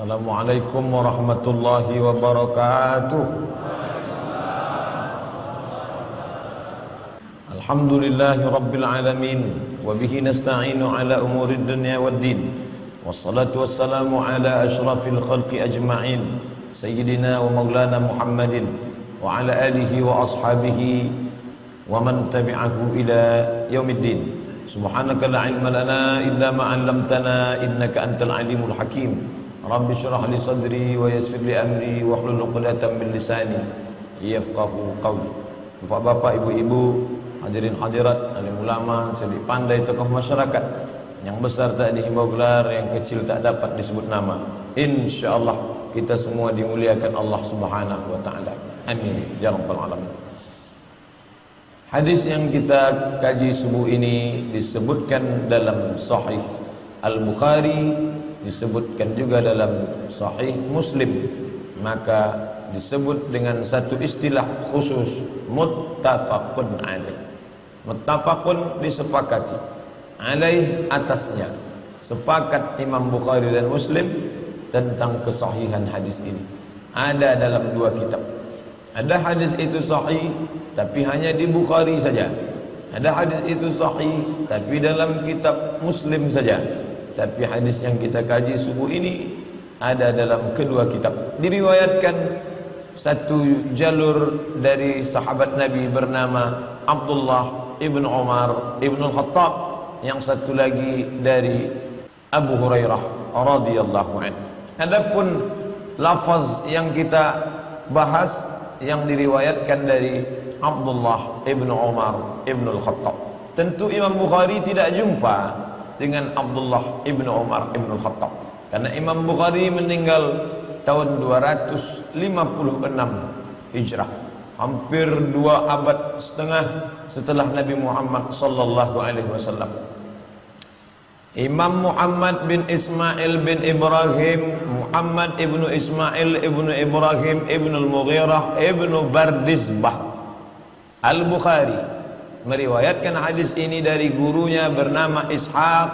Assalamualaikum warahmatullahi wabarakatuh. Alhamdulillahi rabbil alamin wa bihi nasta'inu ala umurid dunya waddin. Wassalatu wassalamu ala asyrafil khalqi ajma'in sayyidina wa maulana Muhammadin wa ala alihi wa ashabihi wa man tabi'ahu ila yaumiddin. Subhanaka la ilma lana illa ma 'allamtana innaka antal alimul hakim. Rabbi syrah li sadri wa yassir li amri wa hlul 'uqdatam min lisani yafqahu qawli. Bapak-bapak, ibu-ibu, hadirin hadirat, alim ulama, cerdik pandai, tokoh masyarakat, yang besar tak dihimbau gelar, yang kecil tak dapat disebut nama. Insyaallah kita semua dimuliakan Allah Subhanahu wa taala. Amin ya rabbal alamin. Hadis yang kita kaji subuh ini disebutkan dalam Sahih Al-Bukhari, disebutkan juga dalam Sahih Muslim, maka disebut dengan satu istilah khusus, muttafaqun alaih. Muttafaqun disepakati, alaih atasnya, sepakat Imam Bukhari dan Muslim tentang kesahihan hadis ini. Ada dalam dua kitab. Ada hadis itu sahih tapi hanya di Bukhari saja. Ada hadis itu sahih tapi dalam kitab Muslim saja. Tapi hadis yang kita kaji subuh ini ada dalam kedua kitab. Diriwayatkan satu jalur dari sahabat Nabi bernama Abdullah ibn Umar ibn al-Khattab, yang satu lagi dari Abu Hurairah radhiyallahu anhu. Adapun lafaz yang kita bahas yang diriwayatkan dari Abdullah ibn Umar ibn al-Khattab, tentu Imam Bukhari tidak jumpa dengan Abdullah ibn Umar ibn al-Khattab, karena Imam Bukhari meninggal tahun 256 Hijrah, hampir 2 abad setengah setelah Nabi Muhammad sallallahu alaihi wasallam. Imam Muhammad bin Ismail bin Ibrahim, Muhammad ibnu Ismail ibnu Ibrahim ibnu al-Mughirah ibnu Bardizbah Al-Bukhari meriwayatkan hadis ini dari gurunya bernama Ishaq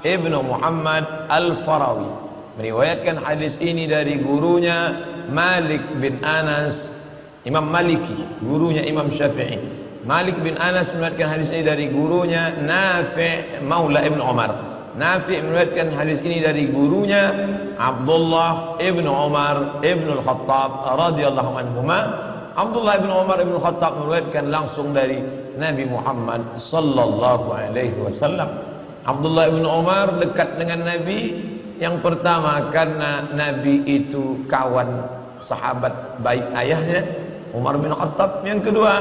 ibnu Muhammad Al-Farawi. Meriwayatkan hadis ini dari gurunya Malik bin Anas, Imam Maliki, gurunya Imam Syafi'i. Malik bin Anas meriwayatkan hadis ini dari gurunya Nafi' Maula ibn Umar. Nafi' meriwayatkan hadis ini dari gurunya Abdullah ibn Umar ibn al-Khattab radhiyallahu anhuma. Abdullah ibn Umar ibn al-Khattab meriwayatkan langsung dari Nabi Muhammad sallallahu alaihi wasallam. Abdullah ibn Umar dekat dengan Nabi yang pertama karena Nabi itu kawan sahabat baik ayahnya Umar bin Khattab. Yang kedua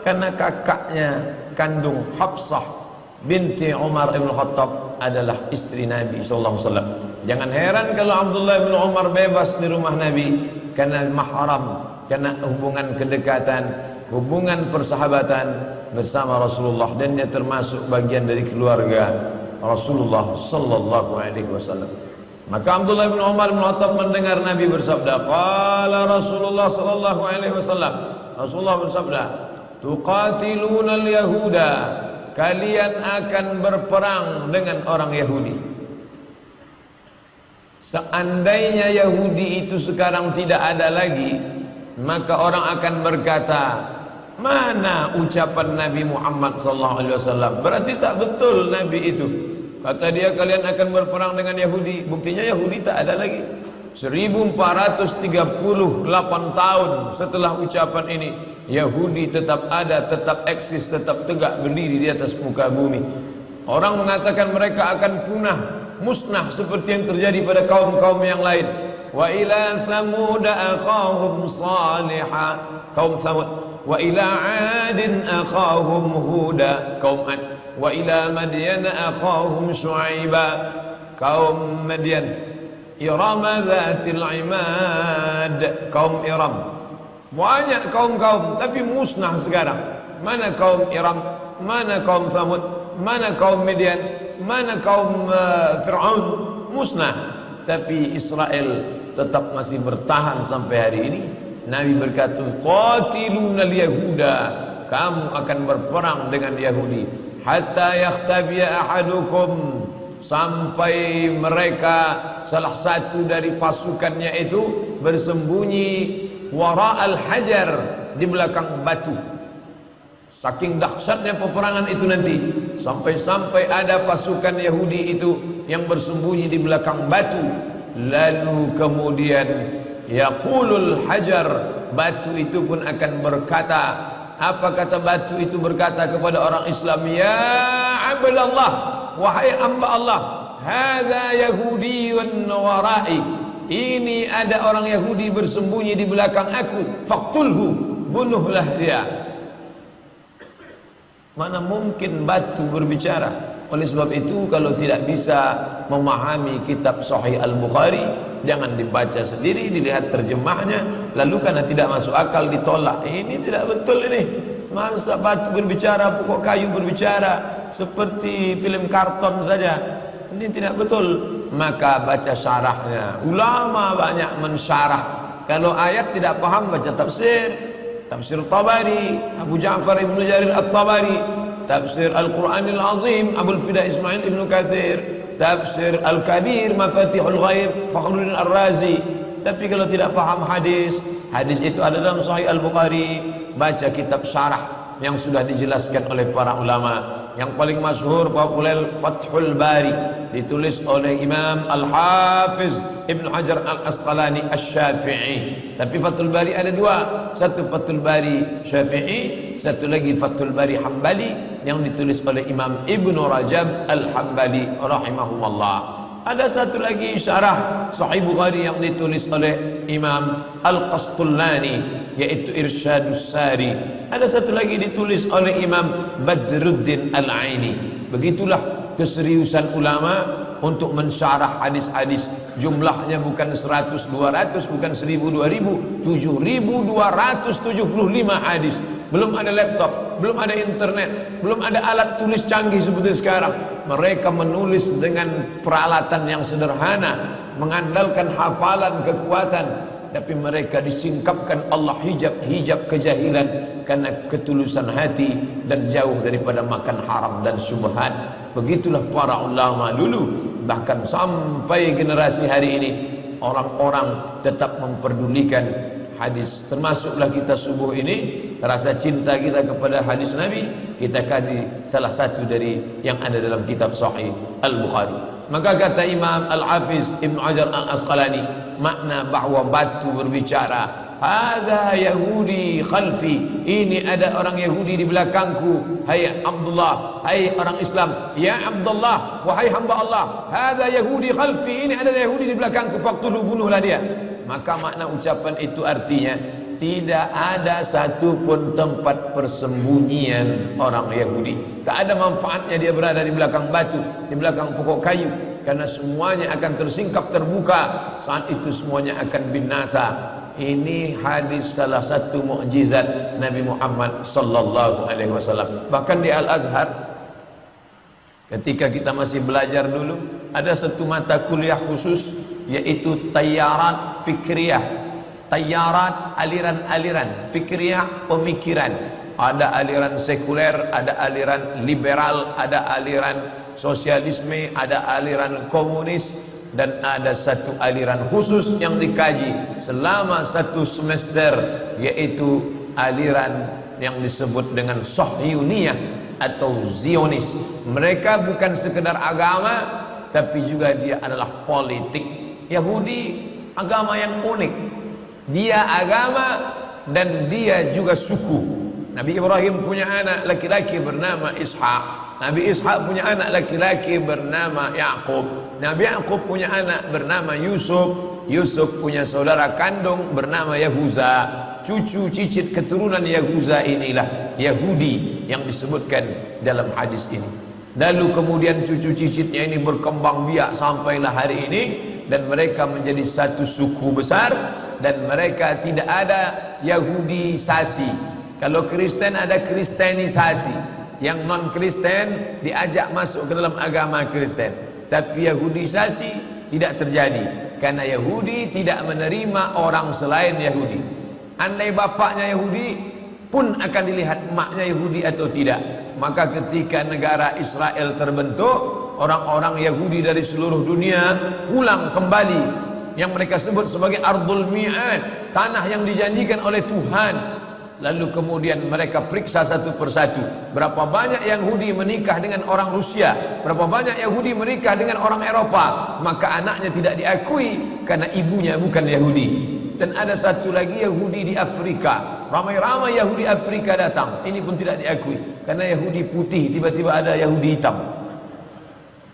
karena kakaknya kandung Hafsah binti Umar ibn Khattab adalah istri Nabi sallallahu alaihi wasallam. Jangan heran kalau Abdullah bin Umar bebas di rumah Nabi karena mahram, karena hubungan kedekatan, hubungan persahabatan bersama Rasulullah, dan dia termasuk bagian dari keluarga Rasulullah sallallahu alaihi wasallam. Maka Abdullah bin Umar bin Khattab mendengar Nabi bersabda, qala Rasulullah sallallahu alaihi wasallam, Rasulullah bersabda, tuqatiluna al-yahuda, kalian akan berperang dengan orang Yahudi. Seandainya Yahudi itu sekarang tidak ada lagi, maka orang akan berkata, mana ucapan Nabi Muhammad SAW? Berarti tak betul Nabi itu. Kata dia kalian akan berperang dengan Yahudi. Buktinya Yahudi tak ada lagi. 1438 tahun setelah ucapan ini, Yahudi tetap ada, tetap eksis, tetap tegak berdiri di atas muka bumi. Orang mengatakan mereka akan punah, musnah seperti yang terjadi pada kaum-kaum yang lain. Wa ila samud akhahum salihah, kaum Samud. Wa ila adin akhahum huda, kaum Ad. Wa ila madyan akhahum syuaiba, kaum Madyan. Irama dzatil imad, kaum Iram. Banyak kaum-kaum tapi musnah sekarang. Mana kaum Iram, mana kaum Thamud, mana kaum Midian, mana kaum Fir'aun, musnah. Tapi Israel tetap masih bertahan sampai hari ini. Nabi berkata, qatilunal yahuda, kamu akan berperang dengan Yahudi, hatta yakhtabiya ahadukum sampai mereka salah satu dari pasukannya itu bersembunyi wara al-hajar, di belakang batu. Saking dahsyatnya peperangan itu nanti, sampai-sampai ada pasukan Yahudi itu yang bersembunyi di belakang batu. Lalu kemudian yaqulul hajar, batu itu pun akan berkata, apa kata batu itu berkata kepada orang Islam? Ya abdallah, wahai hamba Allah, hadza yahudiyun warai, ini ada orang Yahudi bersembunyi di belakang aku, faqtulhu, bunuhlah dia. Mana mungkin batu berbicara? Oleh sebab itu, kalau tidak bisa memahami kitab Sahih Al-Bukhari, jangan dibaca sendiri, dilihat terjemahnya, lalu karena tidak masuk akal ditolak. Ini tidak betul ini. Masa batu berbicara, pokok kayu berbicara, seperti film karton saja. Ini tidak betul. Maka baca syarahnya. Ulama banyak mensyarah. Kalau ayat tidak paham, baca tafsir. Tafsir Tabari, Abu Ja'far Ibnu Jarir At-Tabari, Tafsir Al-Quranil Azim, Abul Fida Ismail Ibnu Katsir, Tafsir Al-Kabir, Mafatihul Ghaib, Fakhruddin Ar-Razi. Tapi kalau tidak paham hadis, hadis itu ada dalam Sahih Al-Bukhari, baca kitab syarah yang sudah dijelaskan oleh para ulama. Yang paling masyhur populer Fathul Bari, ditulis oleh Imam Al-Hafiz Ibnu Hajar Al-Asqalani Asy-Syafi'i. Tapi Fathul Bari ada dua, satu Fathul Bari Syafi'i, satu lagi Fathul Bari Hambali yang ditulis oleh Imam Ibnu Rajab Al-Hambali rahimahullah. Ada satu lagi syarah Sahih Bukhari yang ditulis oleh Imam Al-Qastullani, yaitu Irsyadus Sari. Ada satu lagi ditulis oleh Imam Badruddin Al-Aini. Begitulah keseriusan ulama untuk mensyarah hadis-hadis. Jumlahnya bukan 100, 200, bukan 1000, 2000, 7275 hadis. Belum ada laptop, belum ada internet, belum ada alat tulis canggih seperti sekarang. Mereka menulis dengan peralatan yang sederhana, mengandalkan hafalan, kekuatan, tapi mereka disingkapkan Allah hijab kejahilan karena ketulusan hati dan jauh daripada makan haram dan syubhat. Begitulah para ulama dulu, bahkan sampai generasi hari ini orang-orang tetap memperdulikan hadis. Termasuklah kita subuh ini, rasa cinta kita kepada hadis Nabi kita kaji salah satu dari yang ada dalam kitab Sahih Al-Bukhari. Maka kata Imam Al-Hafiz Ibnu Hajar Al-Asqalani, makna bahwa batu berbicara, hadza Yahudi khalfi, ini ada orang Yahudi di belakangku. Hai Abdullah, hai orang Islam, ya Abdullah, wahai hamba Allah, hadza Yahudi khalfi, ini ada Yahudi di belakangku, faqtulu, bunuhlah dia. Maka makna ucapan itu artinya tidak ada satupun tempat persembunyian orang Yahudi. Tak ada manfaatnya dia berada di belakang batu, di belakang pokok kayu, karena semuanya akan tersingkap terbuka. Saat itu semuanya akan binasa. Ini hadis salah satu mukjizat Nabi Muhammad sallallahu alaihi wasallam. Bahkan di Al-Azhar, ketika kita masih belajar dulu, ada satu mata kuliah khusus, yaitu Tayyarat Fikriyah. Tayyarat, aliran-aliran, Fikriyah, pemikiran. Ada aliran sekuler, ada aliran liberal, ada aliran sosialisme, ada aliran komunis, dan ada satu aliran khusus yang dikaji selama satu semester, yaitu aliran yang disebut dengan Sahyuniyah atau Zionis. Mereka bukan sekedar agama, tapi juga dia adalah politik. Yahudi agama yang unik, dia agama dan dia juga suku. Nabi Ibrahim punya anak laki-laki bernama Ishak, Nabi Ishak punya anak laki-laki bernama Yaqub, Nabi Yaqub punya anak bernama Yusuf, Yusuf punya saudara kandung bernama Yahuza. Cucu cicit keturunan Yahuza inilah Yahudi yang disebutkan dalam hadis ini. Lalu kemudian cucu cicitnya ini berkembang biak sampailah hari ini, dan mereka menjadi satu suku besar, dan mereka tidak ada Yahudisasi. Kalau Kristen ada Kristenisasi, yang non Kristen diajak masuk ke dalam agama Kristen. Tapi Yahudisasi tidak terjadi, karena Yahudi tidak menerima orang selain Yahudi. Andai bapaknya Yahudi pun akan dilihat maknya Yahudi atau tidak. Maka ketika negara Israel terbentuk, orang-orang Yahudi dari seluruh dunia pulang kembali, yang mereka sebut sebagai Ardul Mi'ad, tanah yang dijanjikan oleh Tuhan. Lalu kemudian mereka periksa satu persatu, berapa banyak Yahudi menikah dengan orang Rusia, berapa banyak Yahudi menikah dengan orang Eropa, maka anaknya tidak diakui karena ibunya bukan Yahudi. Dan ada satu lagi Yahudi di Afrika, ramai-ramai Yahudi Afrika datang, ini pun tidak diakui karena Yahudi putih, tiba-tiba ada Yahudi hitam.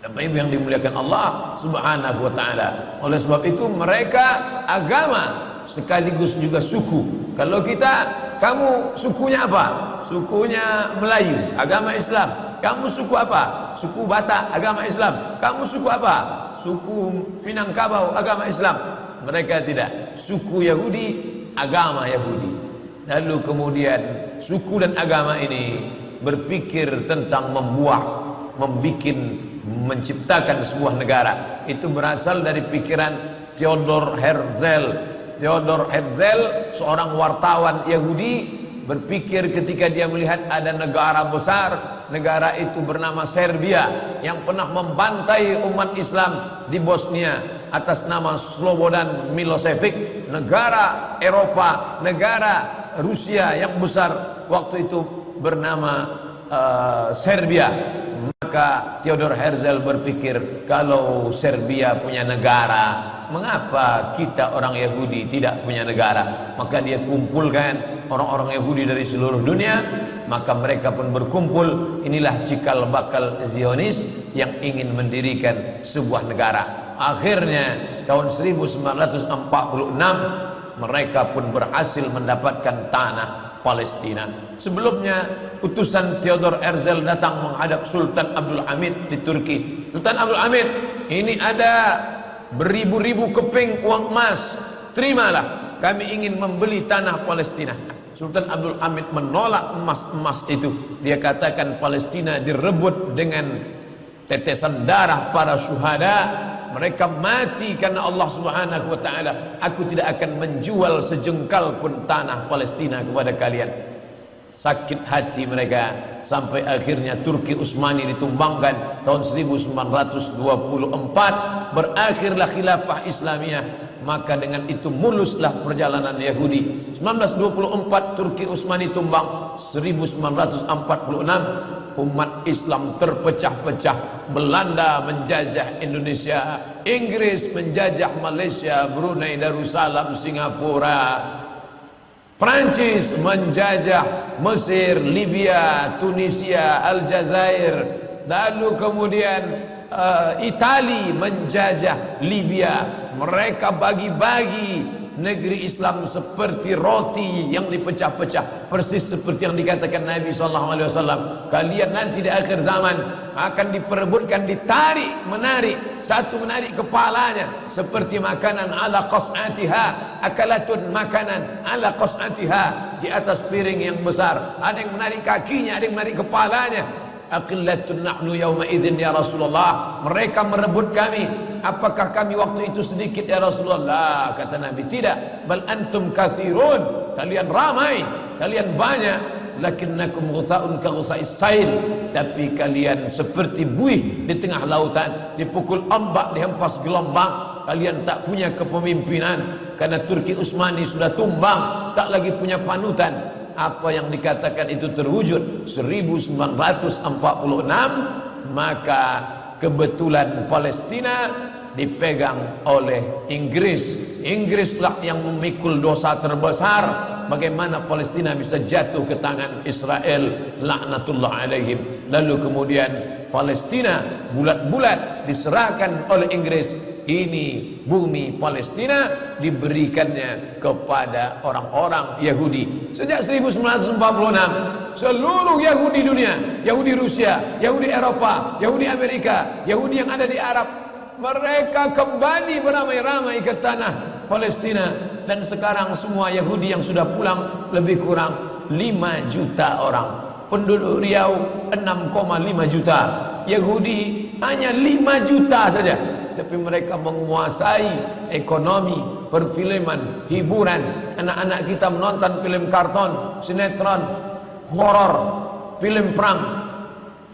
Tapi yang dimuliakan Allah Subhanahu wa ta'ala. Oleh sebab itu mereka agama sekaligus juga suku. Kalau kita, kamu sukunya apa? Sukunya Melayu, agama Islam. Kamu suku apa? Suku Batak, agama Islam. Kamu suku apa? Suku Minangkabau, agama Islam. Mereka tidak. Suku Yahudi, agama Yahudi. Lalu kemudian suku dan agama ini berpikir tentang menciptakan sebuah negara. Itu berasal dari pikiran Theodor Herzl. Theodor Herzl, seorang wartawan Yahudi, berpikir ketika dia melihat ada negara besar, negara itu bernama Serbia, yang pernah membantai umat Islam di Bosnia atas nama Slobodan Milosevic, negara Eropa, negara Rusia yang besar waktu itu bernama Serbia. Maka Theodor Herzl berpikir, kalau Serbia punya negara, mengapa kita orang Yahudi tidak punya negara? Maka dia kumpulkan orang-orang Yahudi dari seluruh dunia, maka mereka pun berkumpul. Inilah cikal bakal Zionis yang ingin mendirikan sebuah negara. Akhirnya tahun 1946 mereka pun berhasil mendapatkan tanah Palestina. Sebelumnya utusan Theodor Herzl datang menghadap Sultan Abdul Hamid di Turki. Sultan Abdul Hamid, ini ada beribu-ribu keping uang emas, terimalah, kami ingin membeli tanah Palestina. Sultan Abdul Hamid menolak emas-emas itu. Dia katakan Palestina direbut dengan tetesan darah para syuhada. Mereka mati karena Allah Subhanahu wa ta'ala. Aku tidak akan menjual sejengkal pun tanah Palestina kepada kalian. Sakit hati mereka, sampai akhirnya Turki Utsmani ditumbangkan tahun 1924. Berakhirlah khilafah Islamiyah. Maka dengan itu muluslah perjalanan Yahudi. 1924 Turki Utsmani tumbang. 1946 umat Islam terpecah-pecah. Belanda menjajah Indonesia, Inggris menjajah Malaysia, Brunei Darussalam, Singapura, Prancis menjajah Mesir, Libya, Tunisia, Aljazair, lalu kemudian Itali menjajah Libya. Mereka bagi-bagi negeri Islam seperti roti yang dipecah-pecah, persis seperti yang dikatakan Nabi SAW. Kalian nanti di akhir zaman akan diperebutkan, ditarik, menarik, satu menarik kepalanya seperti makanan ala qas'atiha, akalatun, makanan ala qas'atiha, di atas piring yang besar. Ada yang menarik kakinya, ada yang menarik kepalanya. Aqillatun nahnu yawma idzin ya Rasulullah. Mereka merebut kami. Apakah kami waktu itu sedikit ya Rasulullah? Kata Nabi, tidak. Bal antum katsirun. Kalian ramai, kalian banyak. Lakinnakum ghusaun ka ghusais sail. Tapi kalian seperti buih di tengah lautan, dipukul ombak, dihempas gelombang. Kalian tak punya kepemimpinan karena Turki Utsmani sudah tumbang, tak lagi punya panutan. Apa yang dikatakan itu terwujud 1946. Maka kebetulan Palestina dipegang oleh Inggris. Inggrislah yang memikul dosa terbesar. Bagaimana Palestina bisa jatuh ke tangan Israel, laknatullah alaihim. Lalu kemudian Palestina bulat-bulat diserahkan oleh Inggris. Ini bumi Palestina diberikannya kepada orang-orang Yahudi. Sejak 1946 seluruh Yahudi dunia, Yahudi Rusia, Yahudi Eropa, Yahudi Amerika, Yahudi yang ada di Arab, mereka kembali beramai-ramai ke tanah Palestina. Dan sekarang semua Yahudi yang sudah pulang lebih kurang 5 juta orang. Penduduk Riau 6,5 juta. Yahudi hanya 5 juta saja. Tapi mereka menguasai ekonomi, perfilman, hiburan. Anak-anak kita menonton film karton, sinetron, horor, film perang.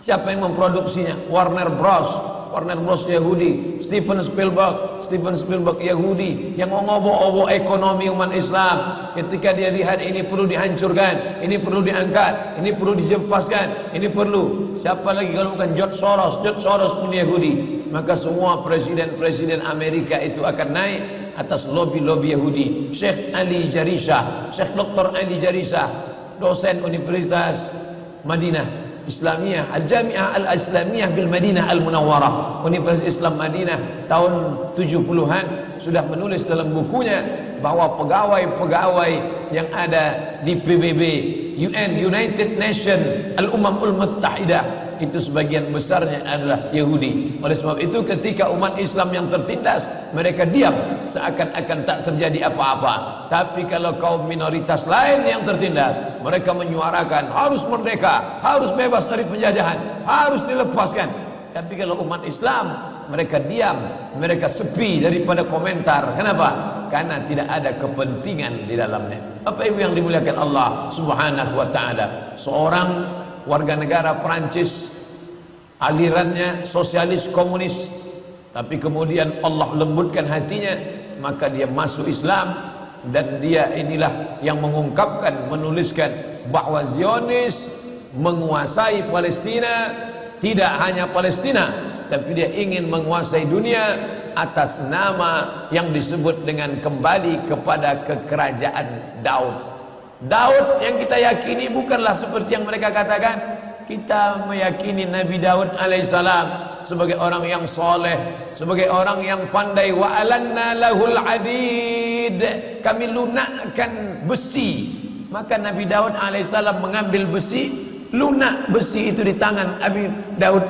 Siapa yang memproduksinya? Warner Bros. Warner Bros Yahudi, Steven Spielberg Yahudi yang mengobok-obok ekonomi umat Islam. Ketika dia lihat ini perlu dihancurkan, ini perlu diangkat, ini perlu dijempaskan, ini perlu. Siapa lagi kalau bukan George Soros pun Yahudi. Maka semua presiden-presiden Amerika itu akan naik atas lobby-lobby Yahudi. Syekh Dr. Ali Jarisah, dosen Universitas Madinah Islamiyah, Al-Jami'ah Al-Islamiyah bil Madinah Al-Munawwarah, Universitas Islam Madinah, tahun 70-an sudah menulis dalam bukunya bahwa pegawai-pegawai yang ada di PBB, United Nations, Al-Ummamul Muttahidah, itu sebagian besarnya adalah Yahudi. Oleh sebab itu ketika umat Islam yang tertindas, mereka diam seakan-akan tak terjadi apa-apa. Tapi kalau kaum minoritas lain yang tertindas, mereka menyuarakan harus merdeka, harus bebas dari penjajahan, harus dilepaskan. Tapi kalau umat Islam, mereka diam, mereka sepi daripada komentar. Kenapa? Karena tidak ada kepentingan di dalamnya. Apa itu yang dimuliakan Allah Subhanahu wa taala? Seorang warga negara Perancis, alirannya sosialis komunis, tapi kemudian Allah lembutkan hatinya, maka dia masuk Islam. Dan dia inilah yang mengungkapkan, menuliskan bahwa Zionis menguasai Palestina, tidak hanya Palestina, tapi dia ingin menguasai dunia atas nama yang disebut dengan kembali kepada kekerajaan Daud. Daud yang kita yakini bukanlah seperti yang mereka katakan. Kita meyakini Nabi Daud alaihissalam sebagai orang yang soleh, sebagai orang yang pandai. Wa alanna lahul hadid, kami lunakkan besi. Maka Nabi Daud alaihissalam mengambil besi, lunak besi itu di tangan Nabi Daud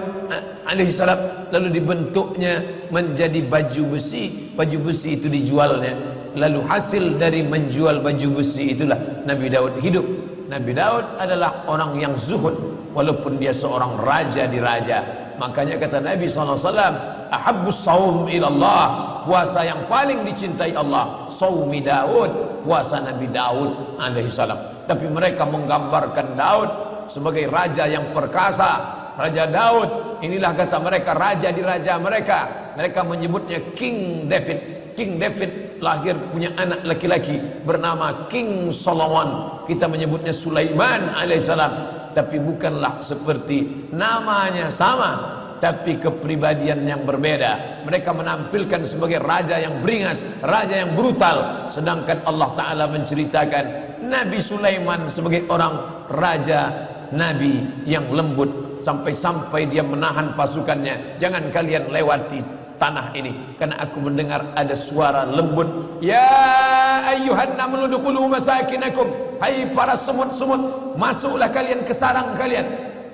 alaihissalam, lalu dibentuknya menjadi baju besi. Baju besi itu dijualnya, lalu hasil dari menjual baju besi itulah Nabi Daud hidup. Nabi Daud adalah orang yang zuhud, walaupun dia seorang raja di raja. Makanya kata Nabi SAW, ahabbus saum ilallah, puasa yang paling dicintai Allah, saumi Daud, puasa Nabi Daud alaihissalam. Tapi mereka menggambarkan Daud sebagai raja yang perkasa. Raja Daud, inilah kata mereka raja di raja mereka. Mereka menyebutnya King David. King David lahir punya anak laki-laki bernama King Solomon. Kita menyebutnya Sulaiman alaihissalam. Tapi bukanlah seperti namanya sama, tapi kepribadian yang berbeda. Mereka menampilkan sebagai raja yang beringas, raja yang brutal. Sedangkan Allah Ta'ala menceritakan Nabi Sulaiman sebagai orang raja, Nabi yang lembut, sampai-sampai dia menahan pasukannya. Jangan kalian lewati tanah ini, karena aku mendengar ada suara lembut. Ya ayyuhan namlu dukhulu masakinakum, hai para semut-semut, masuklah kalian ke sarang kalian,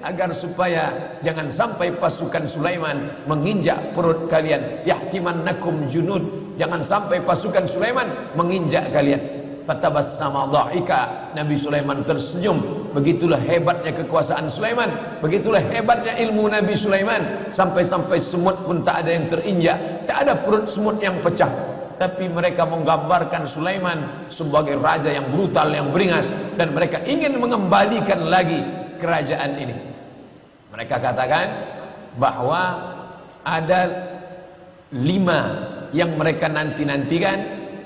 agar supaya jangan sampai pasukan Sulaiman menginjak perut kalian. Yahtimannakum junud, jangan sampai pasukan Sulaiman menginjak kalian. Fatabassama dhahika, Nabi Sulaiman tersenyum. Begitulah hebatnya kekuasaan Sulaiman, begitulah hebatnya ilmu Nabi Sulaiman. Sampai-sampai semut pun tak ada yang terinjak, tak ada perut semut yang pecah. Tapi mereka menggambarkan Sulaiman sebagai raja yang brutal, yang beringas, dan mereka ingin mengembalikan lagi kerajaan ini. Mereka katakan bahwa ada 5 yang mereka nanti-nantikan,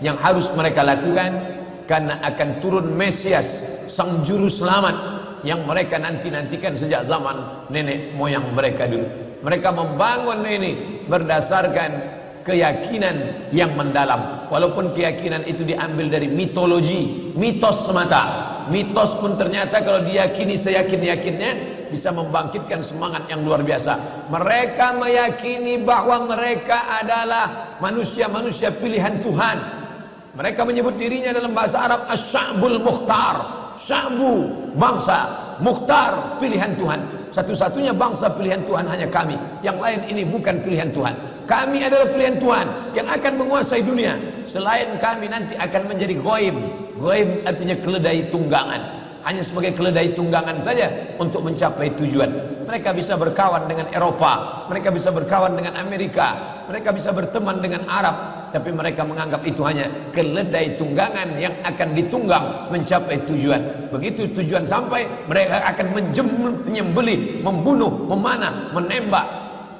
yang harus mereka lakukan, karena akan turun Mesias, sang juru selamat, yang mereka nanti-nantikan sejak zaman nenek moyang mereka dulu. Mereka membangun ini berdasarkan keyakinan yang mendalam. Walaupun keyakinan itu diambil dari mitologi, mitos semata. Mitos pun ternyata kalau diyakini seyakin-yakinnya bisa membangkitkan semangat yang luar biasa. Mereka meyakini bahwa mereka adalah manusia-manusia pilihan Tuhan. Mereka menyebut dirinya dalam bahasa Arab Asy-Sya'bul Mukhtar. Sya'bu, bangsa, Mukhtar, pilihan Tuhan. Satu-satunya bangsa pilihan Tuhan hanya kami. Yang lain ini bukan pilihan Tuhan. Kami adalah pilihan Tuhan yang akan menguasai dunia. Selain kami nanti akan menjadi ghaib. Ghaib artinya keledai tunggangan. Hanya sebagai keledai tunggangan saja untuk mencapai tujuan. Mereka bisa berkawan dengan Eropa, mereka bisa berkawan dengan Amerika, mereka bisa berteman dengan Arab, tapi mereka menganggap itu hanya keledai tunggangan yang akan ditunggang mencapai tujuan. Begitu tujuan sampai, mereka akan menyembelih, membunuh, memanah, menembak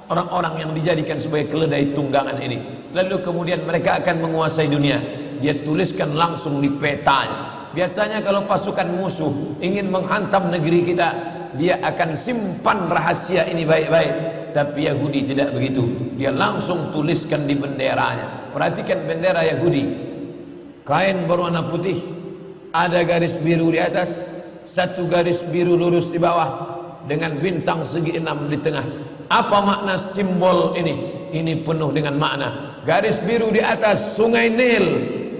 orang-orang yang dijadikan sebagai keledai tunggangan ini. Lalu kemudian mereka akan menguasai dunia. Dia tuliskan langsung di petanya. Biasanya kalau pasukan musuh ingin menghantam negeri kita, dia akan simpan rahasia ini baik-baik. Tapi Yahudi tidak begitu. Dia langsung tuliskan di benderanya. Perhatikan bendera Yahudi, kain berwarna putih, ada garis biru di atas, satu garis biru lurus di bawah, dengan bintang segi 6 di tengah. Apa makna simbol ini? Ini penuh dengan makna. Garis biru di atas sungai Nil,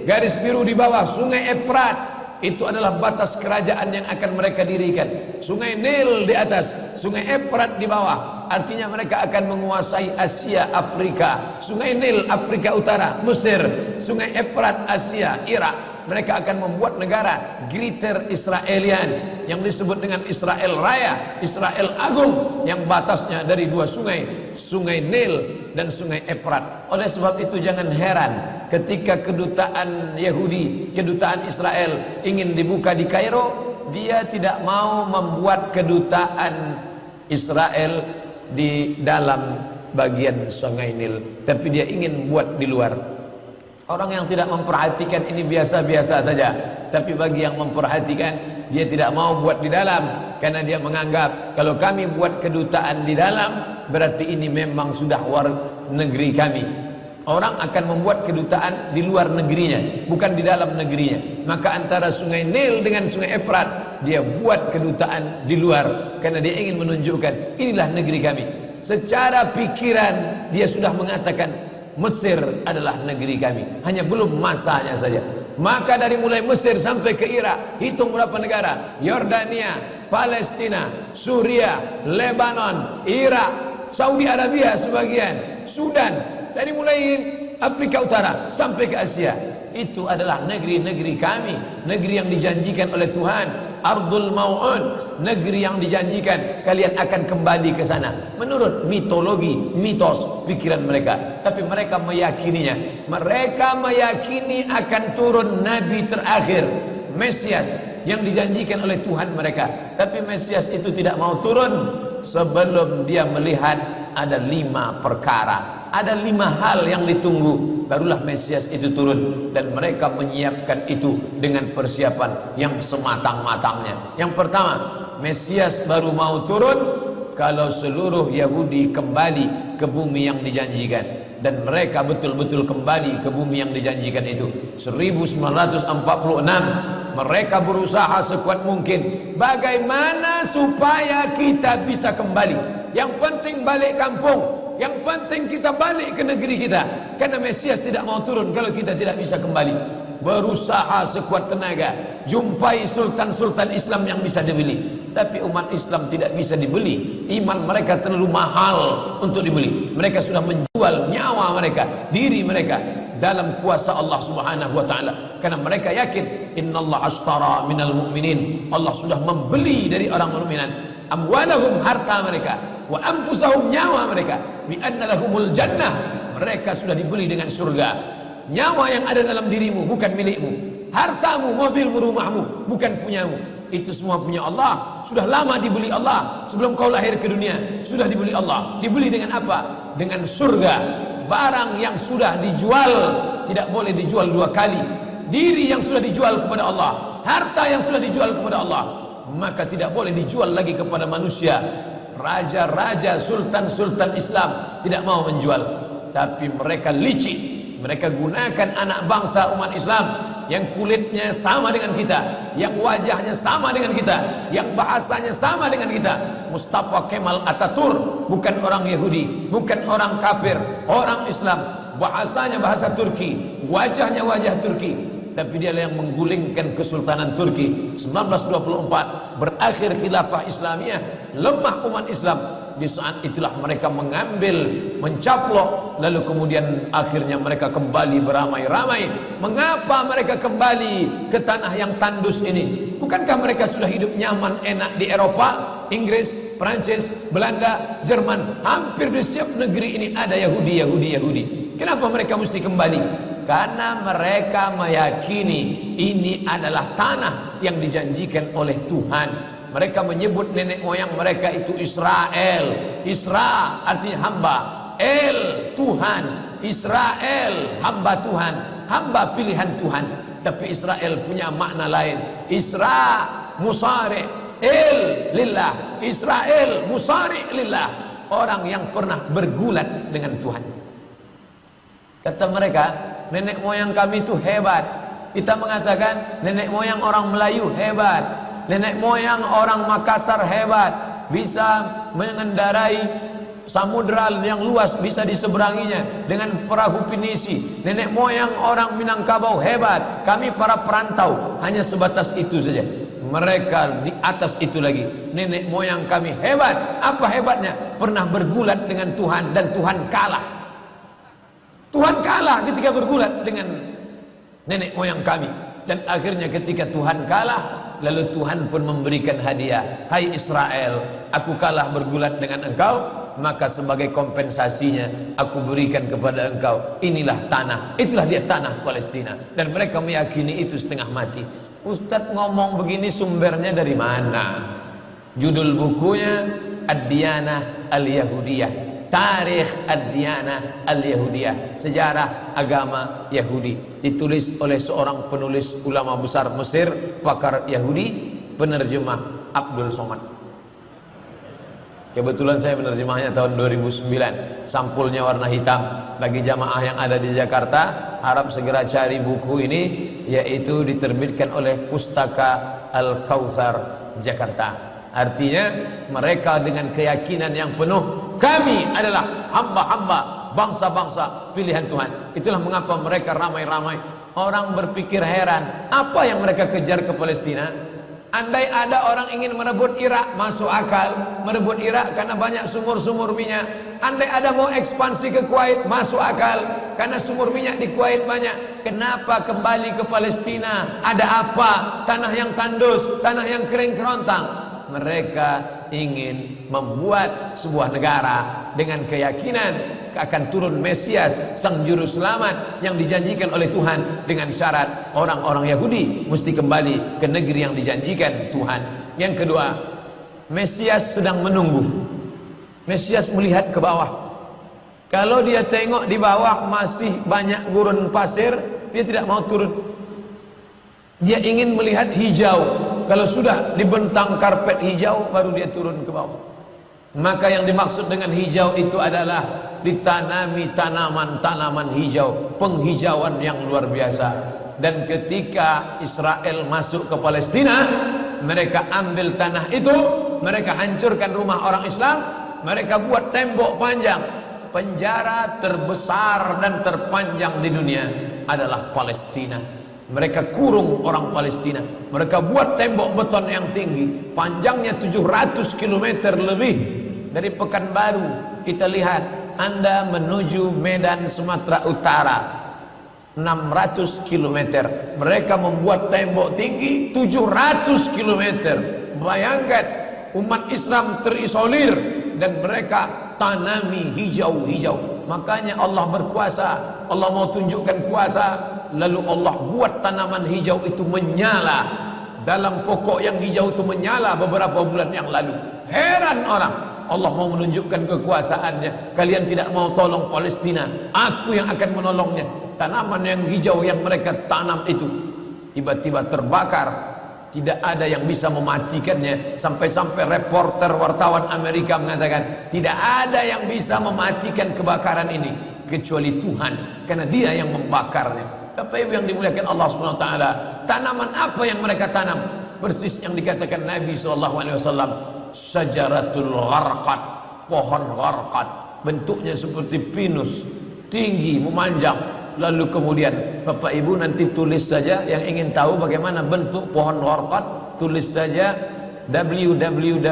garis biru di bawah sungai Efrat. Itu adalah batas kerajaan yang akan mereka dirikan. Sungai Nil di atas, sungai Efrat di bawah. Artinya mereka akan menguasai Asia, Afrika. Sungai Nil Afrika Utara, Mesir. Sungai Efrat Asia, Irak. Mereka akan membuat negara Greater Israelian yang disebut dengan Israel Raya, Israel Agung, yang batasnya dari dua sungai, sungai Nil dan sungai Efrat. Oleh sebab itu jangan heran ketika kedutaan Yahudi, kedutaan Israel ingin dibuka di Kairo, dia tidak mau membuat kedutaan Israel di dalam bagian sungai Nil, tapi dia ingin buat di luar. Orang yang tidak memperhatikan ini biasa-biasa saja, tapi bagi yang memperhatikan, dia tidak mau buat di dalam, karena dia menganggap kalau kami buat kedutaan di dalam, berarti ini memang sudah war negeri kami. Orang akan membuat kedutaan di luar negerinya, bukan di dalam negerinya. Maka antara sungai Nil dengan sungai Efrat, dia buat kedutaan di luar, karena dia ingin menunjukkan inilah negeri kami. Secara pikiran dia sudah mengatakan Mesir adalah negeri kami, hanya belum masanya saja. Maka dari mulai Mesir sampai ke Irak, hitung berapa negara: Yordania, Palestina, Suria, Lebanon, Irak, Saudi Arabia sebagian, Sudan, dari mulai Afrika Utara sampai ke Asia. Itu adalah negeri-negeri kami, negeri yang dijanjikan oleh Tuhan. Ardul Mau'un, negeri yang dijanjikan kalian akan kembali ke sana. Menurut mitologi, mitos, pikiran mereka. Tapi mereka meyakininya. Mereka meyakini akan turun Nabi terakhir, Mesias, yang dijanjikan oleh Tuhan mereka. Tapi Mesias itu tidak mau turun sebelum dia melihat ada 5 perkara, ada 5 hal yang ditunggu, barulah Mesias itu turun. Dan mereka menyiapkan itu dengan persiapan yang sematang-matangnya. Yang pertama, Mesias baru mau turun kalau seluruh Yahudi kembali ke bumi yang dijanjikan. Dan mereka betul-betul kembali ke bumi yang dijanjikan itu. 1946 mereka berusaha sekuat mungkin, bagaimana supaya kita bisa kembali. Yang penting balik kampung, yang penting kita balik ke negeri kita, karena Mesias tidak mau turun kalau kita tidak bisa kembali. Berusaha sekuat tenaga, jumpai sultan-sultan Islam yang bisa dibeli, tapi umat Islam tidak bisa dibeli. Iman mereka terlalu mahal untuk dibeli. Mereka sudah menjual nyawa mereka, diri mereka dalam kuasa Allah Subhanahu wa taala, karena mereka yakin innallaha ashtara minal mu'minin, Allah sudah membeli dari orang mukminin amwalahum, harta mereka, wa anfusahum, nyawa mereka, bi anna lahumul jannah, mereka sudah dibeli dengan surga. Nyawa yang ada dalam dirimu bukan milikmu, hartamu, mobilmu, rumahmu bukan punyamu, itu semua punya Allah. Sudah lama dibeli Allah, sebelum kau lahir ke dunia sudah dibeli Allah. Dibeli dengan apa? Dengan surga. Barang yang sudah dijual tidak boleh dijual 2 kali. Diri yang sudah dijual kepada Allah, harta yang sudah dijual kepada Allah, maka tidak boleh dijual lagi kepada manusia. Raja-raja, sultan-sultan Islam tidak mau menjual, tapi mereka licik. Mereka gunakan anak bangsa umat Islam yang kulitnya sama dengan kita, yang wajahnya sama dengan kita, yang bahasanya sama dengan kita. Mustafa Kemal Atatürk bukan orang Yahudi, bukan orang kafir, orang Islam. Bahasanya bahasa Turki, wajahnya wajah Turki, tapi dia yang menggulingkan kesultanan Turki. 1924 berakhir khilafah Islamiyah, lemah umat Islam. Di saat itulah mereka mengambil, mencaplok, lalu kemudian akhirnya mereka kembali beramai-ramai. Mengapa mereka kembali ke tanah yang tandus ini? Bukankah mereka sudah hidup nyaman, enak di Eropa, Inggris, Perancis, Belanda, Jerman? Hampir di setiap negeri ini ada Yahudi. Kenapa mereka mesti kembali? Karena mereka meyakini ini adalah tanah yang dijanjikan oleh Tuhan. Mereka menyebut nenek moyang mereka itu Israel. Isra artinya hamba, El Tuhan. Israel hamba Tuhan, hamba pilihan Tuhan. Tapi Israel punya makna lain. Isra musari el lillah. Israel musari lillah, orang yang pernah bergulat dengan Tuhan. Kata mereka, nenek moyang kami itu hebat. Kita mengatakan nenek moyang orang Melayu hebat, nenek moyang orang Makassar hebat, bisa mengendarai samudra yang luas, bisa diseberanginya dengan perahu pinisi. Nenek moyang orang Minangkabau hebat, kami para perantau hanya sebatas itu saja. Mereka di atas itu lagi, nenek moyang kami hebat. Apa hebatnya? Pernah bergulat dengan Tuhan dan Tuhan kalah. Tuhan kalah ketika bergulat dengan nenek moyang kami. Dan akhirnya ketika Tuhan kalah, lalu Tuhan pun memberikan hadiah. Hai Israel, aku kalah bergulat dengan engkau, maka sebagai kompensasinya aku berikan kepada engkau inilah tanah. Itulah dia tanah Palestina. Dan mereka meyakini itu setengah mati. Ustadz ngomong begini sumbernya dari mana? Judul bukunya Ad-Diyanah Al-Yahudiyah, Tarikh Ad-Diyanah Al-Yahudiyah, sejarah agama Yahudi, ditulis oleh seorang penulis ulama besar Mesir, pakar Yahudi, penerjemah Abdul Somad. Kebetulan saya menerjemahnya tahun 2009. Sampulnya warna hitam. Bagi jamaah yang ada di Jakarta, harap segera cari buku ini, yaitu diterbitkan oleh Pustaka Al-Kautsar Jakarta. Artinya mereka dengan keyakinan yang penuh, kami adalah hamba-hamba bangsa-bangsa pilihan Tuhan. Itulah mengapa mereka ramai-ramai. Orang berpikir heran, apa yang mereka kejar ke Palestina? Andai ada orang ingin merebut Irak, masuk akal. Merebut Irak karena banyak sumur-sumur minyak. Andai ada mau ekspansi ke Kuwait, masuk akal, karena sumur minyak di Kuwait banyak. Kenapa kembali ke Palestina? Ada apa? Tanah yang tandus, tanah yang kering kerontang. Mereka ingin membuat sebuah negara dengan keyakinan akan turun Mesias, sang juru selamat yang dijanjikan oleh Tuhan, dengan syarat orang-orang Yahudi mesti kembali ke negeri yang dijanjikan Tuhan. Yang kedua, Mesias sedang menunggu. Mesias melihat ke bawah. Kalau dia tengok di bawah masih banyak gurun pasir, dia tidak mau turun. Dia ingin melihat hijau. Kalau sudah dibentang karpet hijau, baru dia turun ke bawah. Maka yang dimaksud dengan hijau itu adalah ditanami tanaman-tanaman hijau, penghijauan yang luar biasa. Dan ketika Israel masuk ke Palestina, mereka ambil tanah itu, mereka hancurkan rumah orang Islam, mereka buat tembok panjang. Penjara terbesar dan terpanjang di dunia adalah Palestina. Mereka kurung orang Palestina. Mereka buat tembok beton yang tinggi, panjangnya 700 km lebih. Dari Pekanbaru kita lihat, Anda menuju Medan Sumatera Utara 600 km. Mereka membuat tembok tinggi 700 km. Bayangkan, umat Islam terisolir dan mereka tanami hijau-hijau. Makanya Allah berkuasa, Allah mau tunjukkan kuasa, lalu Allah buat tanaman hijau itu menyala. Dalam pokok yang hijau itu menyala beberapa bulan yang lalu. Heran orang, Allah mau menunjukkan kekuasaannya. Kalian tidak mau tolong Palestina, aku yang akan menolongnya. Tanaman yang hijau yang mereka tanam itu tiba-tiba terbakar. Tidak ada yang bisa mematikannya. Sampai-sampai reporter wartawan Amerika mengatakan, tidak ada yang bisa mematikan kebakaran ini kecuali Tuhan, karena Dia yang membakarnya. Bapak Ibu yang dimuliakan Allah SWT, tanaman apa yang mereka tanam? Persis yang dikatakan Nabi SAW, syajaratul gharqad, pohon gharqad, bentuknya seperti pinus, tinggi, memanjang. Lalu kemudian Bapak Ibu nanti tulis saja, yang ingin tahu bagaimana bentuk pohon gharqad, tulis saja www.google.com.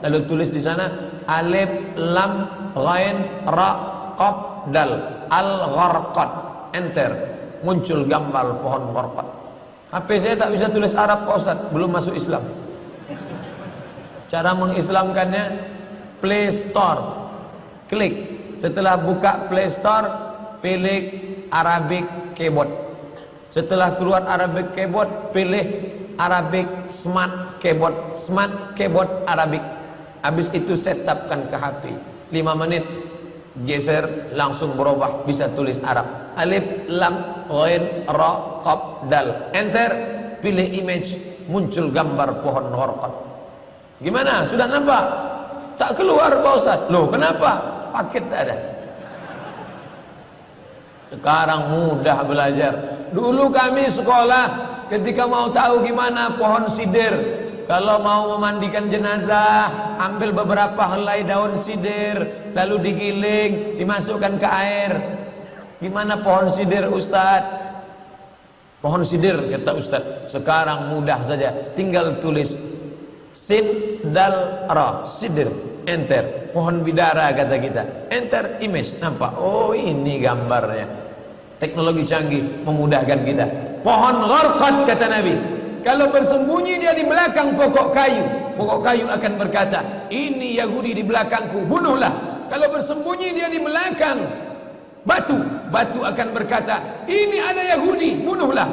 Lalu tulis di sana alif lam ghain ra qaf dal al-gharqad, enter, muncul gambar pohon gharqad. HP saya tak bisa tulis Arab Pak Ustaz, belum masuk Islam. Cara mengislamkannya, Play Store, klik. Setelah buka Play Store, pilih Arabic Keyboard. Setelah keluar Arabic Keyboard, pilih Arabic smart keyboard Arabic. Habis itu setupkan ke HP 5 menit, geser langsung berubah, bisa tulis Arab. Alif, lam, ghain, ra, qaf, dal. Enter, pilih image, muncul gambar pohon warqat. Gimana? Sudah nampak? Tak keluar Pak Ustaz. Loh, kenapa? Paket tak ada. Sekarang mudah belajar. Dulu kami sekolah ketika mau tahu gimana pohon sidir, kalau mau memandikan jenazah, ambil beberapa helai daun sidir, lalu digiling, dimasukkan ke air. Gimana pohon sidir Ustaz? Pohon sidir kata Ustaz. Sekarang mudah saja, tinggal tulis sin dal ra, sidir, enter. Pohon bidara kata kita, enter image, nampak. Oh, ini gambarnya. Teknologi canggih memudahkan kita. Pohon gharqad kata Nabi, kalau bersembunyi dia di belakang pokok kayu akan berkata, ini Yahudi di belakangku, bunuhlah. Kalau bersembunyi dia di belakang batu akan berkata, ini ada Yahudi, bunuhlah.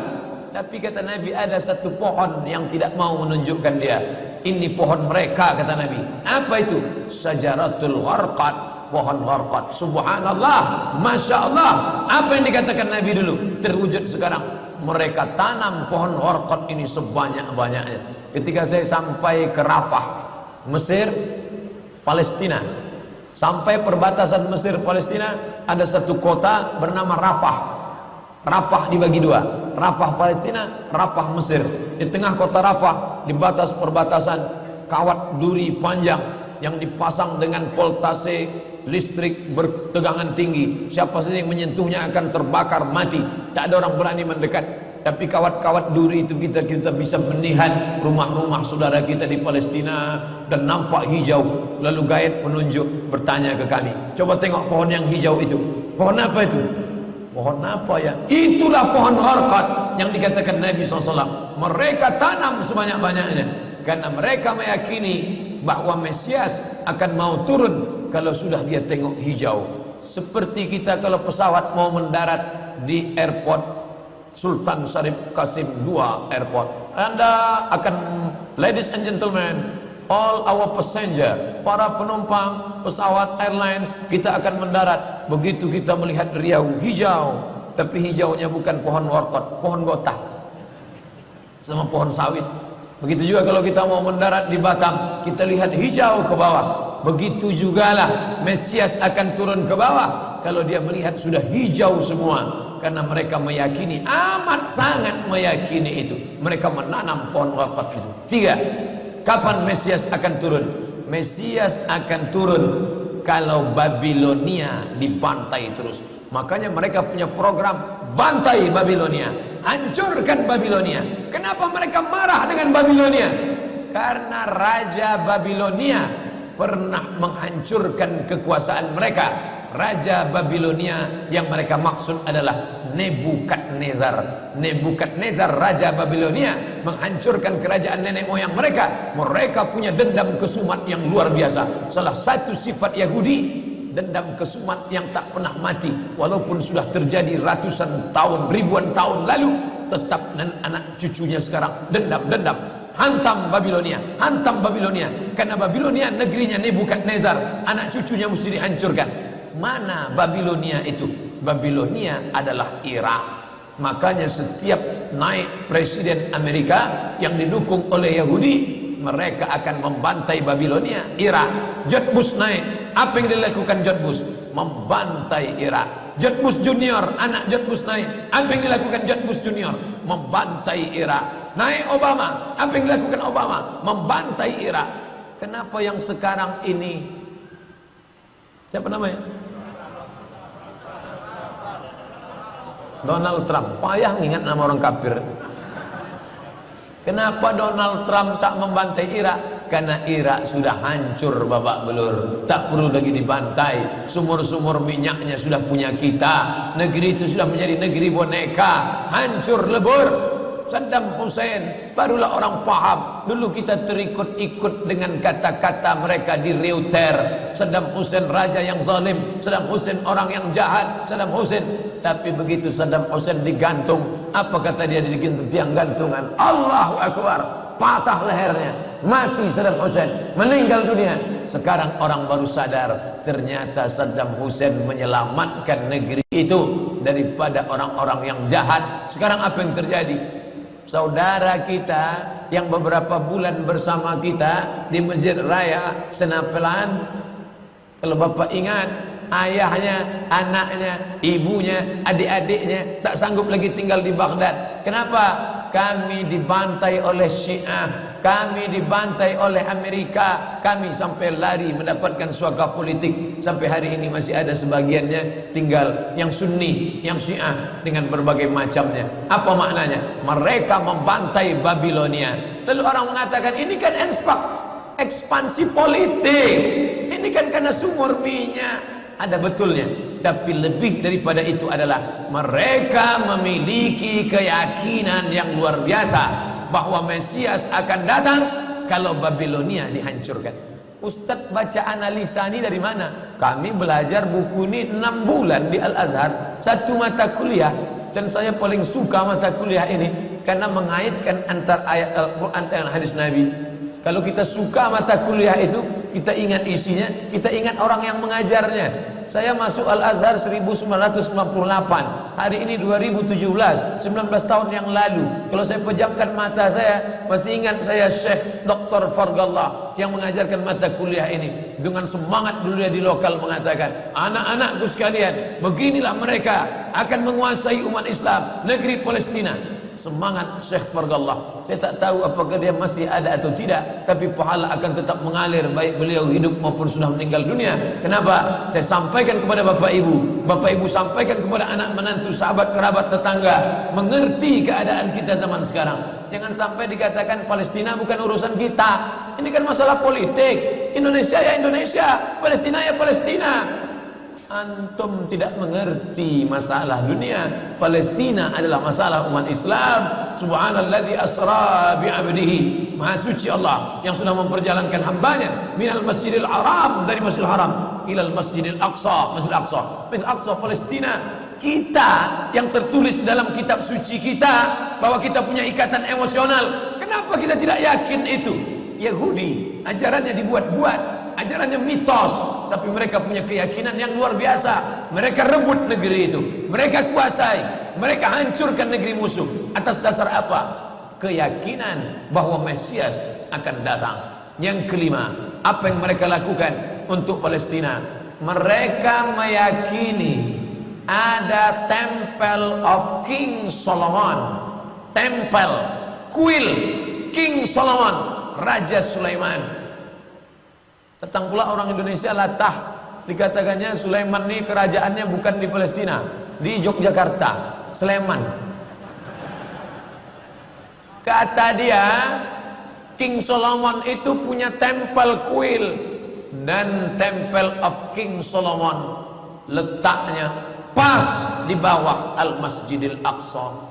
Tapi kata Nabi, ada satu pohon yang tidak mau menunjukkan dia. Ini pohon mereka kata Nabi. Apa itu? Syajaratul gharqad, pohon gharqad. Subhanallah, Masya Allah. Apa yang dikatakan Nabi dulu terwujud sekarang. Mereka tanam pohon gharqad ini sebanyak-banyaknya. Ketika saya sampai ke Rafah, Mesir, Palestina, sampai perbatasan Mesir Palestina, ada satu kota bernama Rafah. Rafah dibagi dua, Rafah Palestina, Rafah Mesir. Di tengah kota Rafah, di batas perbatasan, kawat duri panjang yang dipasang dengan voltase listrik bertegangan tinggi. Siapa saja yang menyentuhnya akan terbakar mati. Tak ada orang berani mendekat. Tapi kawat-kawat duri itu kita bisa melihat rumah-rumah saudara kita di Palestina dan nampak hijau. Lalu gaib penunjuk bertanya ke kami, coba tengok pohon yang hijau itu. Pohon apa itu? Pohon apa ya? Itulah pohon gharqad yang dikatakan Nabi SAW. Mereka tanam sebanyak-banyaknya karena mereka meyakini bahwa Mesias akan mau turun kalau sudah dia tengok hijau. Seperti kita kalau pesawat mau mendarat di airport Sultan Syarif Qasim II airport, Anda akan, ladies and gentlemen, all our passenger, para penumpang pesawat airlines, kita akan mendarat. Begitu kita melihat riau hijau, tapi hijaunya bukan pohon warqad, pohon gotah sama pohon sawit. Begitu juga kalau kita mau mendarat di Batam, kita lihat hijau ke bawah. Begitu jugalah Mesias akan turun ke bawah kalau dia melihat sudah hijau semua. Karena mereka meyakini, amat sangat meyakini itu. Mereka menanam pohon warqad itu. 3. Kapan Mesias akan turun? Mesias akan turun kalau Babilonia dibantai terus. Makanya mereka punya program bantai Babilonia, hancurkan Babilonia. Kenapa mereka marah dengan Babilonia? Karena Raja Babilonia pernah menghancurkan kekuasaan mereka. Raja Babilonia yang mereka maksud adalah Nebukadnezar. Nebukadnezar Raja Babilonia menghancurkan kerajaan nenek moyang mereka. Mereka punya dendam kesumat yang luar biasa. Salah satu sifat Yahudi, dendam kesumat yang tak pernah mati. Walaupun sudah terjadi ratusan tahun, ribuan tahun lalu, tetap anak cucunya sekarang dendam. Hantam Babilonia, hantam Babilonia. Karena Babilonia negerinya Nebukadnezar, anak cucunya mesti dihancurkan. Mana Babilonia itu? Babilonia adalah Irak. Makanya setiap naik presiden Amerika yang didukung oleh Yahudi, mereka akan membantai Babilonia, Irak. George Bush naik, apa yang dilakukan George Bush? Membantai Irak. George Bush Junior, anak George Bush naik, apa yang dilakukan George Bush Junior? Membantai Irak. Naik Obama, apa yang dilakukan Obama? Membantai Irak. Kenapa yang sekarang ini, siapa namanya? Donald Trump. Payah ngingat nama orang kafir. Kenapa Donald Trump tak membantai Irak? Karena Irak sudah hancur babak belur, tak perlu lagi dibantai. Sumur-sumur minyaknya sudah punya kita. Negeri itu sudah menjadi negeri boneka, hancur lebur. Saddam Hussein barulah orang paham. Dulu kita terikut-ikut dengan kata-kata mereka di Reuter. Saddam Hussein raja yang zalim, Saddam Hussein orang yang jahat, Saddam Hussein. Tapi begitu Saddam Hussein digantung, apa kata dia di tiang gantungan? Allahu Akbar, patah lehernya, mati Saddam Hussein, meninggal dunia. Sekarang orang baru sadar, ternyata Saddam Hussein menyelamatkan negeri itu daripada orang-orang yang jahat. Sekarang apa yang terjadi? Saudara kita yang beberapa bulan bersama kita di Masjid Raya Senapelan, kalau Bapak ingat, ayahnya, anaknya, ibunya, adik-adiknya tak sanggup lagi tinggal di Baghdad. Kenapa? Kami dibantai oleh Syiah, kami dibantai oleh Amerika, kami sampai lari mendapatkan suaka politik. Sampai hari ini masih ada sebagiannya tinggal yang Sunni, yang Syiah dengan berbagai macamnya. Apa maknanya? Mereka membantai Babilonia. Lalu orang mengatakan ini kan ekspansi politik, ini kan karena sumur minyak. Ada betulnya, tapi lebih daripada itu adalah mereka memiliki keyakinan yang luar biasa bahwa Mesias akan datang kalau Babilonia dihancurkan. Ustadz baca analisa ini dari mana? Kami belajar buku ini 6 bulan di Al-Azhar, 1 mata kuliah, dan saya paling suka mata kuliah ini karena mengaitkan antara ayat Al-Quran dengan hadis Nabi. Kalau kita suka mata kuliah itu, kita ingat isinya, kita ingat orang yang mengajarnya. Saya masuk Al-Azhar 1998, hari ini 2017, 19 tahun yang lalu. Kalau saya pejamkan mata saya, masih ingat saya Syekh Dr. Fargallah yang mengajarkan mata kuliah ini. Dengan semangat dulu dia di lokal mengatakan, anak-anakku sekalian, beginilah mereka akan menguasai umat Islam, negeri Palestina. Semangat Syekh Fargallah. Saya tak tahu apakah dia masih ada atau tidak, tapi pahala akan tetap mengalir baik beliau hidup maupun sudah meninggal dunia. Kenapa? Saya sampaikan kepada Bapak Ibu sampaikan kepada anak menantu, sahabat, kerabat, tetangga, mengerti keadaan kita zaman sekarang. Jangan sampai dikatakan Palestina bukan urusan kita. Ini kan masalah politik. Indonesia ya Indonesia, Palestina ya Palestina. Antum tidak mengerti masalah dunia. Palestina adalah masalah umat Islam. Subhanalladzi asra bi'abdihi, maha suci Allah yang sudah memperjalankan hambanya minal masjidil haram, dari masjidil haram ilal masjidil aqsa, masjidil aqsa, masjidil aqsa Palestina. Kita yang tertulis dalam kitab suci kita bahwa kita punya ikatan emosional, kenapa kita tidak yakin itu? Yahudi ajarannya dibuat-buat, ajarannya mitos, tapi mereka punya keyakinan yang luar biasa. Mereka rebut negeri itu, mereka kuasai, mereka hancurkan negeri musuh. Atas dasar apa? Keyakinan bahwa Mesias akan datang. Yang kelima, apa yang mereka lakukan untuk Palestina? Mereka meyakini ada Temple of King Solomon, tempel, kuil King Solomon, Raja Sulaiman. Datang pula orang Indonesia latah, dikatakannya Sulaiman ini kerajaannya bukan di Palestina, di Yogyakarta, Sleman. Kata dia, King Solomon itu punya tempel kuil, dan Temple of King Solomon letaknya pas di bawah Al-Masjidil Aqsa.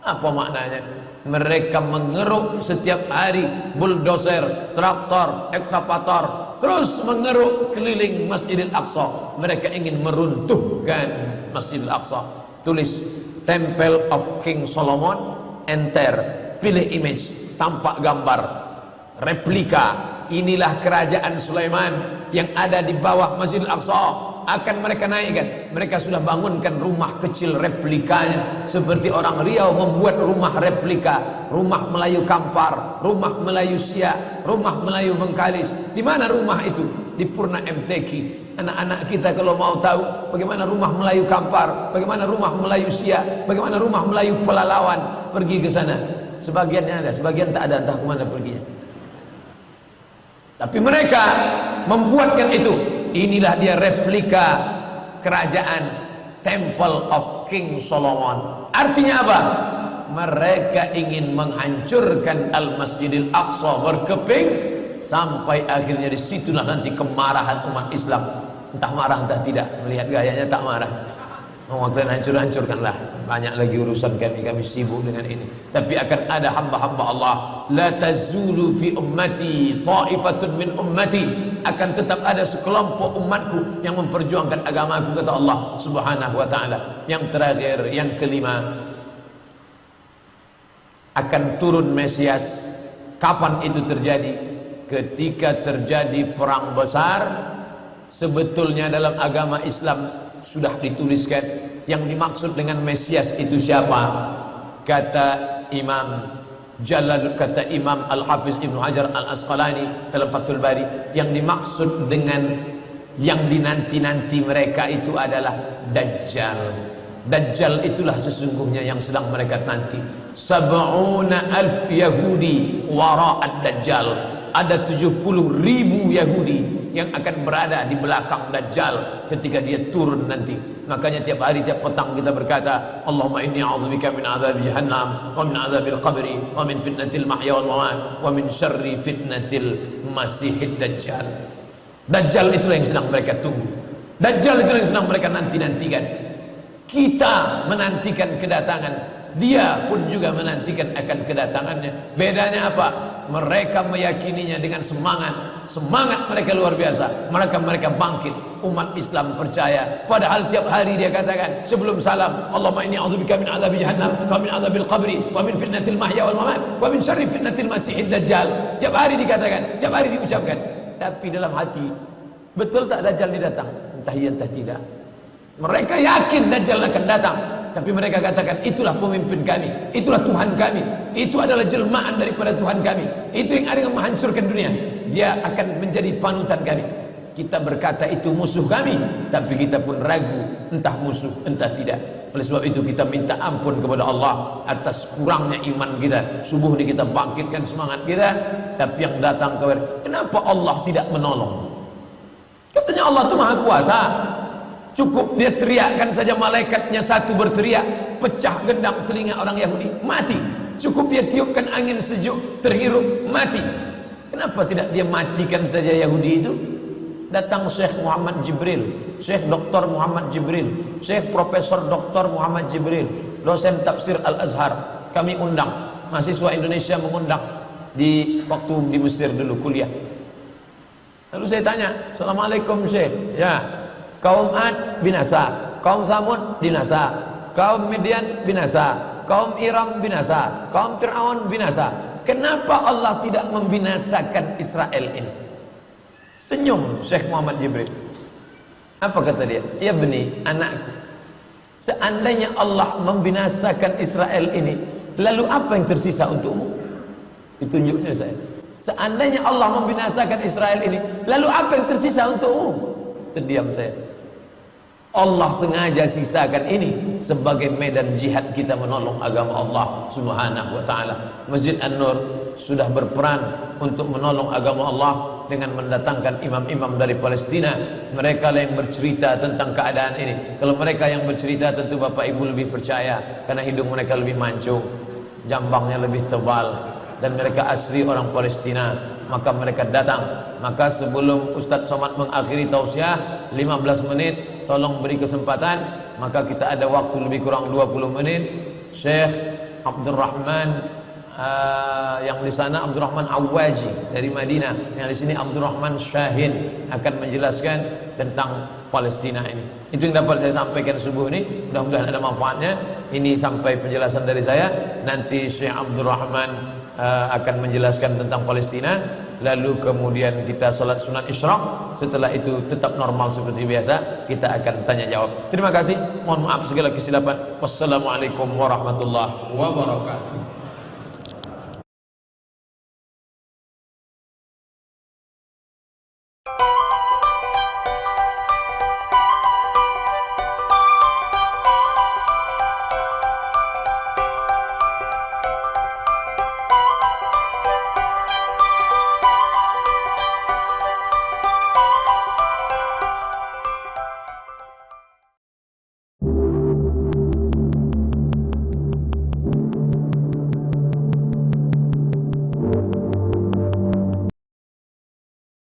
Apa maknanya? Mereka mengeruk setiap hari bulldozer, traktor, ekskavator, terus mengeruk keliling Masjidil Aqsa. Mereka ingin meruntuhkan Masjidil Aqsa. Tulis Temple of King Solomon, enter, pilih image, tampak gambar, replika. Inilah kerajaan Sulaiman yang ada di bawah Masjidil Aqsa. Akan mereka naikkan. Mereka sudah bangunkan rumah kecil replikanya, seperti orang Riau membuat rumah replika, rumah Melayu Kampar, rumah Melayu Siak, rumah Melayu Bengkalis. Di mana rumah itu? Di Purna MTQ. Anak-anak kita kalau mau tahu bagaimana rumah Melayu Kampar, bagaimana rumah Melayu Siak, bagaimana rumah Melayu Pelalawan, pergi ke sana. Sebagiannya ada, sebagian tak ada, entah kemana perginya. Tapi mereka membuatkan itu. Inilah dia replika kerajaan Temple of King Solomon. Artinya apa? Mereka ingin menghancurkan Al-Masjidil Aqsa berkeping, sampai akhirnya disitulah nanti kemarahan umat Islam. Entah marah entah tidak, melihat gayanya tak marah. Oh, kalian hancur-hancurkanlah. Banyak lagi urusan kami sibuk dengan ini. Tapi akan ada hamba-hamba Allah. La tazulu fi ummati ta'ifatun min ummati. Akan tetap ada sekelompok umatku yang memperjuangkan agamaku, kata Allah Subhanahu wa ta'ala. Yang terakhir, yang kelima, akan turun Mesias. Kapan itu terjadi? Ketika terjadi perang besar. Sebetulnya dalam agama Islam sudah dituliskan yang dimaksud dengan Mesias itu siapa. Kata Imam Al-Hafiz Ibnu Hajar Al-Asqalani dalam Fathul Bari, yang dimaksud dengan yang dinanti-nanti mereka itu adalah Dajjal. Dajjal itulah sesungguhnya yang sedang mereka nanti. 70,000 Yahudi wara'ad Dajjal. Ada 70,000 Yahudi yang akan berada di belakang Dajjal ketika dia turun nanti. Makanya tiap hari, tiap petang kita berkata, Allahumma inni a'udzubika min adzabi jahannam wa min adzabil qabri wa min fitnatil mahya wal mamat wa min syarri fitnatil masihid Dajjal. Dajjal itulah yang sedang mereka tunggu. Dajjal itulah yang sedang mereka nanti-nantikan. Kita menantikan kedatangan, dia pun juga menantikan akan kedatangannya. Bedanya apa? Mereka meyakininya dengan semangat mereka luar biasa. Mereka bangkit. Umat Islam percaya. Padahal tiap hari dia katakan sebelum salam, Allahumma inni a'udzubika min adzabi jahannam wa min adzabil qabri wa min fitnatil mahya wal mamat wa min syarri fitnatil masihid dajjal. Tiap hari dikatakan, tiap hari diucapkan. Tapi dalam hati, betul tak Dajjal ini datang? Entah iya entah tidak. Mereka yakin Dajjal akan datang, tapi mereka katakan itulah pemimpin kami, itulah Tuhan kami, itu adalah jelmaan daripada Tuhan kami, itu yang ada yang menghancurkan dunia, dia akan menjadi panutan kami. Kita berkata itu musuh kami, tapi kita pun ragu entah musuh entah tidak. Oleh sebab itu kita minta ampun kepada Allah atas kurangnya iman kita. Subuh ini kita bangkitkan semangat kita, tapi yang datang kepada, kenapa Allah tidak menolong? Katanya Allah itu maha kuasa. Cukup dia teriakkan saja, malaikatnya satu berteriak, pecah gendang telinga orang Yahudi, mati. Cukup dia tiupkan angin sejuk, terhirup, mati. Kenapa tidak dia matikan saja Yahudi itu? Datang Syekh Muhammad Jibril, Syekh Dr. Muhammad Jibril, Syekh Profesor Dr. Muhammad Jibril, dosen tafsir Al-Azhar. Kami undang, mahasiswa Indonesia mengundang di waktu di Mesir dulu kuliah. Lalu saya tanya, Assalamualaikum Syekh. Ya, kaum Ad binasa, kaum Samud binasa, kaum Midian binasa, kaum Iram binasa, kaum Fir'aun binasa. Kenapa Allah tidak membinasakan Israel ini? Senyum Syekh Muhammad Jibril. Apa kata dia? Ya beni, anakku, seandainya Allah membinasakan Israel ini, lalu apa yang tersisa untukmu? Ditunjuknya saya. Seandainya Allah membinasakan Israel ini, lalu apa yang tersisa untukmu? Terdiam saya. Allah sengaja sisakan ini sebagai medan jihad kita menolong agama Allah Subhanahu wa ta'ala. Masjid An-Nur sudah berperan untuk menolong agama Allah dengan mendatangkan imam-imam dari Palestina. Mereka yang bercerita tentang keadaan ini. Kalau mereka yang bercerita, tentu Bapak Ibu lebih percaya, karena hidung mereka lebih mancung, jambangnya lebih tebal, dan mereka asli orang Palestina. Maka mereka datang. Maka sebelum Ustadz Somad mengakhiri tausiah 15 menit, tolong beri kesempatan. Maka kita ada waktu lebih kurang 20 menit. Syekh Abdurrahman yang di sana Abdurrahman Awaji dari Madinah, yang di sini Abdurrahman Syahin akan menjelaskan tentang Palestina ini. Itu yang dapat saya sampaikan subuh ini. Mudah-mudahan ada manfaatnya. Ini sampai penjelasan dari saya. Nanti Syekh Abdurrahman akan menjelaskan tentang Palestina. Lalu kemudian kita salat sunat isyraq. Setelah itu tetap normal seperti biasa, kita akan tanya jawab. Terima kasih. Mohon maaf segala kesilapan. Wassalamualaikum warahmatullahi wabarakatuh.